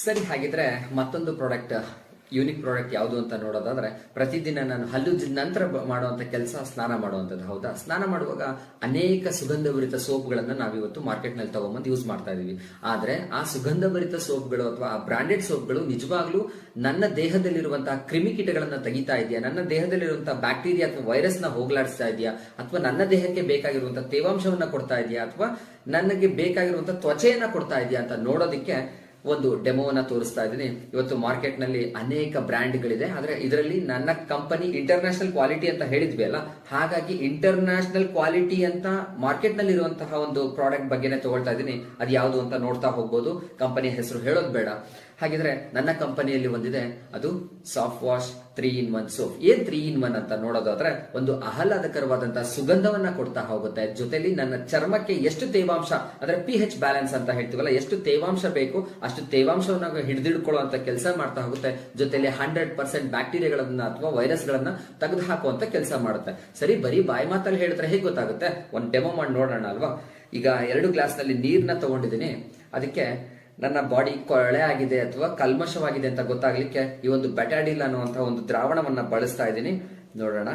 ಸರಿ, ಹಾಗಿದ್ರೆ ಮತ್ತೊಂದು ಪ್ರಾಡಕ್ಟ್, ಯೂನಿಕ್ ಪ್ರಾಡಕ್ಟ್ ಯಾವುದು ಅಂತ ನೋಡೋದಾದ್ರೆ, ಪ್ರತಿದಿನ ನಾನು ಹಲ್ಲುಜ್ಜಿದ ನಂತರ ಮಾಡುವಂತ ಕೆಲಸ ಸ್ನಾನ ಮಾಡುವಂಥದ್ದು. ಹೌದಾ? ಸ್ನಾನ ಮಾಡುವಾಗ ಅನೇಕ ಸುಗಂಧಭರಿತ ಸೋಪ್ಗಳನ್ನ ನಾವಿವತ್ತು ಮಾರ್ಕೆಟ್ ನಲ್ಲಿ ತಗೊಂಬಂದು ಯೂಸ್ ಮಾಡ್ತಾ ಇದೀವಿ. ಆದ್ರೆ ಆ ಸುಗಂಧಭರಿತ ಸೋಪ್ಗಳು ಅಥವಾ ಆ ಬ್ರಾಂಡೆಡ್ ಸೋಪ್ಗಳು ನಿಜವಾಗ್ಲೂ ನನ್ನ ದೇಹದಲ್ಲಿರುವಂತಹ ಕ್ರಿಮಿಕೀಟಗಳನ್ನ ತೆಗಿತಾ ಇದೆಯಾ, ನನ್ನ ದೇಹದಲ್ಲಿರುವಂತಹ ಬ್ಯಾಕ್ಟೀರಿಯಾ ಅಥವಾ ವೈರಸ್ ನ ಹೋಗ್ಲಾಡಿಸ್ತಾ ಇದೆಯಾ, ಅಥವಾ ನನ್ನ ದೇಹಕ್ಕೆ ಬೇಕಾಗಿರುವಂತಹ ತೇವಾಂಶವನ್ನ ಕೊಡ್ತಾ ಇದೆಯಾ, ಅಥವಾ ನನಗೆ ಬೇಕಾಗಿರುವಂತಹ ತ್ವಚೆಯನ್ನ ಕೊಡ್ತಾ ಇದೆಯಾ ಅಂತ ನೋಡೋದಕ್ಕೆ ಒಂದು ಡೆಮೋವನ್ನ ತೋರಿಸ್ತಾ ಇದ್ದೀನಿ. ಇವತ್ತು ಮಾರ್ಕೆಟ್ ನಲ್ಲಿ ಅನೇಕ ಬ್ರ್ಯಾಂಡ್ಗಳಿದೆ, ಆದ್ರೆ ಇದರಲ್ಲಿ ನನ್ನ ಕಂಪನಿ ಇಂಟರ್ನ್ಯಾಷನಲ್ ಕ್ವಾಲಿಟಿ ಅಂತ ಹೇಳಿದ್ವಿ ಅಲ್ಲ, ಹಾಗಾಗಿ ಇಂಟರ್ನ್ಯಾಷನಲ್ ಕ್ವಾಲಿಟಿ ಅಂತ ಮಾರ್ಕೆಟ್ ನಲ್ಲಿ ಇರುವಂತಹ ಒಂದು ಪ್ರಾಡಕ್ಟ್ ಬಗ್ಗೆನೇ ತಗೊಳ್ತಾ ಇದ್ದೀನಿ. ಅದು ಯಾವುದು ಅಂತ ನೋಡ್ತಾ ಹೋಗ್ಬೋದು, ಕಂಪನಿ ಹೆಸರು ಹೇಳೋದು ಬೇಡ. ಹಾಗಿದ್ರೆ ನನ್ನ ಕಂಪನಿಯಲ್ಲಿ ಒಂದಿದೆ, ಅದು ಸಾಫ್ಟ್ ವಾಶ್ 3-in-1 ಸೋಪ್. ಏನ್ 3-in-1 ಅಂತ ನೋಡೋದಾದ್ರೆ, ಒಂದು ಆಹ್ಲಾದಕರವಾದಂತಹ ಸುಗಂಧವನ್ನ ಕೊಡ್ತಾ ಹೋಗುತ್ತೆ. ಜೊತೆಲಿ ನನ್ನ ಚರ್ಮಕ್ಕೆ ಎಷ್ಟು ತೇವಾಂಶ, ಅಂದ್ರೆ PH ಬ್ಯಾಲೆನ್ಸ್ ಅಂತ ಹೇಳ್ತೀವಲ್ಲ, ಎಷ್ಟು ತೇವಾಂಶ ಬೇಕು ಅಷ್ಟು ತೇವಾಂಶವನ್ನ ಹಿಡಿದಿಡ್ಕೊಳ್ಳುವಂತ ಕೆಲಸ ಮಾಡ್ತಾ ಹೋಗುತ್ತೆ. ಜೊತೆಲಿ 100% ಬ್ಯಾಕ್ಟೀರಿಯಾಗಳನ್ನ ಅಥವಾ ವೈರಸ್ ಗಳನ್ನ ತೆಗೆದು ಹಾಕುವಂತ ಕೆಲಸ ಮಾಡುತ್ತೆ. ಸರಿ, ಬರೀ ಬಾಯಿ ಮಾತಲ್ಲಿ ಹೇಳಿದ್ರೆ ಹೇಗೆ ಗೊತ್ತಾಗುತ್ತೆ? ಒಂದು ಡೆಮೋ ಮಾಡಿ ನೋಡೋಣ ಅಲ್ವಾ? ಈಗ 2 ಗ್ಲಾಸ್ ನಲ್ಲಿ ನೀರ್ನ ತಗೊಂಡಿದ್ದೀನಿ. ಅದಕ್ಕೆ ನನ್ನ ಬಾಡಿ ಕೊಳೆ ಆಗಿದೆ ಅಥವಾ ಕಲ್ಮಶವಾಗಿದೆ ಅಂತ ಗೊತ್ತಾಗ್ಲಿಕ್ಕೆ ಈ ಒಂದು ಬೆಟಾಡಿಲ್ ಅನ್ನುವಂತ ಒಂದು ದ್ರಾವಣವನ್ನ ಬಳಸ್ತಾ ಇದ್ದೀನಿ. ನೋಡೋಣ.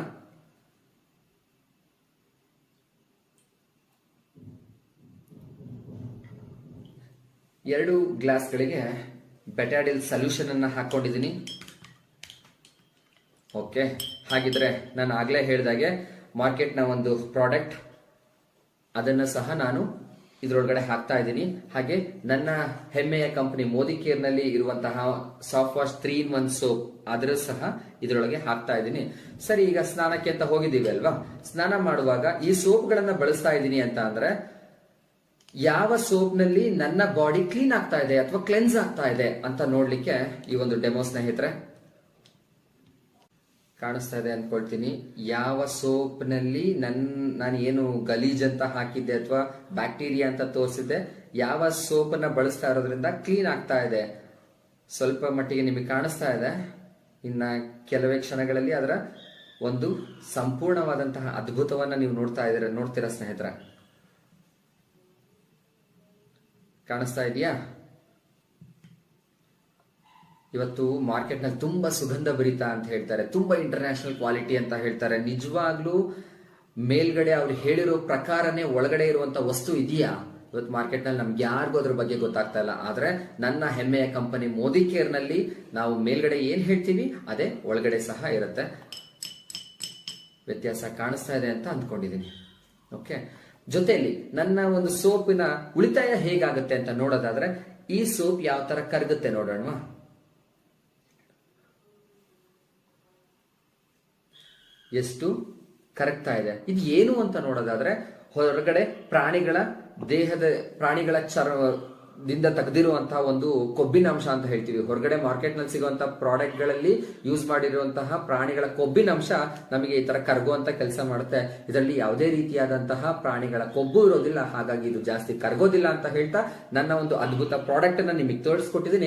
ಎರಡು ಗ್ಲಾಸ್ಗಳಿಗೆ ಬೆಟಾಡಿಲ್ ಸೊಲ್ಯೂಷನ್ ಅನ್ನ ಹಾಕೊಂಡಿದ್ದೀನಿ. ಓಕೆ, ಹಾಗಿದ್ರೆ ನಾನು ಆಗ್ಲೇ ಹೇಳಿದಾಗೆ ಮಾರ್ಕೆಟ್ನ ಒಂದು ಪ್ರಾಡಕ್ಟ್, ಅದನ್ನ ಸಹ ನಾನು ಇದರೊಳಗಡೆ ಹಾಕ್ತಾ ಇದ್ದೀನಿ. ಹಾಗೆ ನನ್ನ ಹೆಮ್ಮೆಯ ಕಂಪನಿ ಮೋದಿ ಕೇರ್ ನಲ್ಲಿ ಇರುವಂತಹ ಸಾಫ್ಟ್ ವಾಶ್ 3-in-1 ಸೋಪ್, ಅದರ ಸಹ ಇದರೊಳಗೆ ಹಾಕ್ತಾ ಇದ್ದೀನಿ. ಸರಿ, ಈಗ ಸ್ನಾನಕ್ಕೆ ಅಂತ ಹೋಗಿದ್ದೀವಿ ಅಲ್ವಾ? ಸ್ನಾನ ಮಾಡುವಾಗ ಈ ಸೋಪ್ ಗಳನ್ನ ಬಳಸ್ತಾ ಇದ್ದೀನಿ ಅಂತ ಅಂದ್ರೆ, ಯಾವ ಸೋಪ್ ನಲ್ಲಿ ನನ್ನ ಬಾಡಿ ಕ್ಲೀನ್ ಆಗ್ತಾ ಇದೆ ಅಥವಾ ಕ್ಲೆನ್ಸ್ ಆಗ್ತಾ ಇದೆ ಅಂತ ನೋಡ್ಲಿಕ್ಕೆ ಈ ಒಂದು ಡೆಮೋ ಸ್ನೇಹಿತರೆ ಕಾಣಿಸ್ತಾ ಇದೆ ಅನ್ಕೊಳ್ತೀನಿ. ಯಾವ ಸೋಪ್ ನಲ್ಲಿ ನಾನು ಏನು ಗಲೀಜ್ ಅಂತ ಹಾಕಿದ್ದೆ ಅಥವಾ ಬ್ಯಾಕ್ಟೀರಿಯಾ ಅಂತ ತೋರಿಸಿದ್ದೆ, ಯಾವ ಸೋಪ್ ಅನ್ನ ಬಳಸ್ತಾ ಇರೋದ್ರಿಂದ ಕ್ಲೀನ್ ಆಗ್ತಾ ಇದೆ, ಸ್ವಲ್ಪ ಮಟ್ಟಿಗೆ ನಿಮಗೆ ಕಾಣಿಸ್ತಾ ಇದೆ. ಇನ್ನ ಕೆಲವೇ ಕ್ಷಣಗಳಲ್ಲಿ ಅದರ ಒಂದು ಸಂಪೂರ್ಣವಾದಂತಹ ಅದ್ಭುತವನ್ನ ನೀವು ನೋಡ್ತೀರಾ ಸ್ನೇಹಿತರೆ. ಕಾಣಿಸ್ತಾ ಇದೆಯಾ? ಇವತ್ತು ಮಾರ್ಕೆಟ್ ನಲ್ಲಿ ತುಂಬಾ ಸುಗಂಧ ಭರಿತ ಅಂತ ಹೇಳ್ತಾರೆ, ತುಂಬಾ ಇಂಟರ್ನ್ಯಾಷನಲ್ ಕ್ವಾಲಿಟಿ ಅಂತ ಹೇಳ್ತಾರೆ. ನಿಜವಾಗ್ಲೂ ಮೇಲ್ಗಡೆ ಅವ್ರು ಹೇಳಿರೋ ಪ್ರಕಾರನೇ ಒಳಗಡೆ ಇರುವಂತ ವಸ್ತು ಇದೆಯಾ? ಇವತ್ತು ಮಾರ್ಕೆಟ್ ನಲ್ಲಿ ನಮ್ಗೆ ಯಾರಿಗೂ ಅದ್ರ ಬಗ್ಗೆ ಗೊತ್ತಾಗ್ತಾ ಇಲ್ಲ. ಆದ್ರೆ ನನ್ನ ಹೆಮ್ಮೆಯ ಕಂಪನಿ ಮೋದಿ ಕೇರ್ ನಲ್ಲಿ ನಾವು ಮೇಲ್ಗಡೆ ಏನ್ ಹೇಳ್ತೀವಿ ಅದೇ ಒಳಗಡೆ ಸಹ ಇರುತ್ತೆ. ವ್ಯತ್ಯಾಸ ಕಾಣಿಸ್ತಾ ಇದೆ ಅಂತ ಅಂದ್ಕೊಂಡಿದ್ದೀನಿ. ಓಕೆ, ಜೊತೆಯಲ್ಲಿ ನನ್ನ ಒಂದು ಸೋಪಿನ ಉಳಿತಾಯ ಹೇಗಾಗುತ್ತೆ ಅಂತ ನೋಡೋದಾದ್ರೆ, ಈ ಸೋಪ್ ಯಾವ ತರ ಕರಗುತ್ತೆ ನೋಡೋಣ. ಎಷ್ಟು ಕರಗ್ತಾ ಇದೆ. ಇದು ಏನು ಅಂತ ನೋಡೋದಾದ್ರೆ, ಹೊರಗಡೆ ಪ್ರಾಣಿಗಳ ಚರ್ಮದಿಂದ ತೆಗೆದಿರುವಂತಹ ಒಂದು ಕೊಬ್ಬಿನ ಅಂಶ ಅಂತ ಹೇಳ್ತೀವಿ. ಹೊರಗಡೆ ಮಾರ್ಕೆಟ್ ನಲ್ಲಿ ಸಿಗುವಂತಹ ಪ್ರಾಡಕ್ಟ್ ಗಳಲ್ಲಿ ಯೂಸ್ ಮಾಡಿರುವಂತಹ ಪ್ರಾಣಿಗಳ ಕೊಬ್ಬಿನ ಅಂಶ ನಮಗೆ ಈ ತರ ಕರಗುವಂತ ಕೆಲಸ ಮಾಡುತ್ತೆ. ಇದರಲ್ಲಿ ಯಾವುದೇ ರೀತಿಯಾದಂತಹ ಪ್ರಾಣಿಗಳ ಕೊಬ್ಬು ಇರೋದಿಲ್ಲ, ಹಾಗಾಗಿ ಇದು ಜಾಸ್ತಿ ಕರಗೋದಿಲ್ಲ ಅಂತ ಹೇಳ್ತಾ ನನ್ನ ಒಂದು ಅದ್ಭುತ ಪ್ರಾಡಕ್ಟ್ ಅನ್ನ ನಿಮಗೆ ತೋರಿಸ್ಕೊಟ್ಟಿದ್ದೀನಿ.